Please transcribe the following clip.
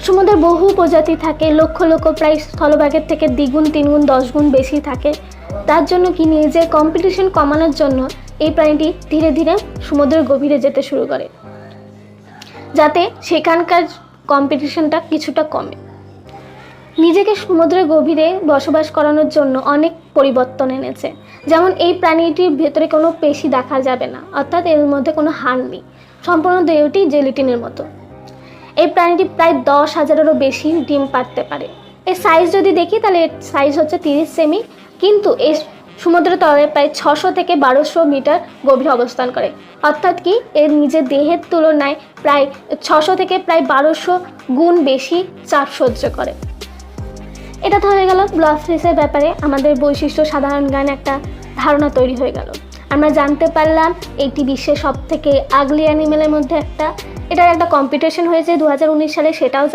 সমুদ্রে বহু প্রজাতি থাকে, লক্ষ লক্ষ, প্রায় স্থলভাগের থেকে দ্বিগুণ, তিনগুণ, 10 গুণ বেশি থাকে। তার জন্য কি নিজের কম্পিটিশন কমানোর জন্য এই প্রাণীটি ধীরে ধীরে সমুদ্রের গভীরে যেতে শুরু করে, যাতে সেখানকার কম্পিটিশনটা কিছুটা কমে। নিজেকে সমুদ্রের গভীরে বসবাস করানোর জন্য অনেক পরিবর্তন এনেছে। যেমন এই প্রাণীটির ভেতরে কোনো পেশি দেখা যাবে না, অর্থাৎ এর মধ্যে কোনো হাড় নেই, সম্পূর্ণ দেহটি জেলিটিনের মতো। এই প্রাণীটি প্রায় 10,000-এরও বেশি ডিম পাড়তে পারে। এর সাইজ যদি দেখি তাহলে এর সাইজ হচ্ছে 30 সেমি, কিন্তু এই সমুদ্রের তলে প্রায় 600 থেকে 1200 মিটার গভীর অবস্থান করে, অর্থাৎ কি এর নিজের দেহের তুলনায় প্রায় 600 থেকে প্রায় 1200 গুণ বেশি চাপ সহ্য করে। এটা তো হয়ে গেল ব্লব ফিশের ব্যাপারে আমাদের বৈশিষ্ট্য সাধারণ জ্ঞান একটা ধারণা তৈরি হয়ে গেল। আমরা জানতে পারলাম এইটি বিশ্বের সবথেকে আগলি অ্যানিমেলের মধ্যে একটা। এটার একটা কম্পিটিশন হয়েছে 2019 সালে, সেটাও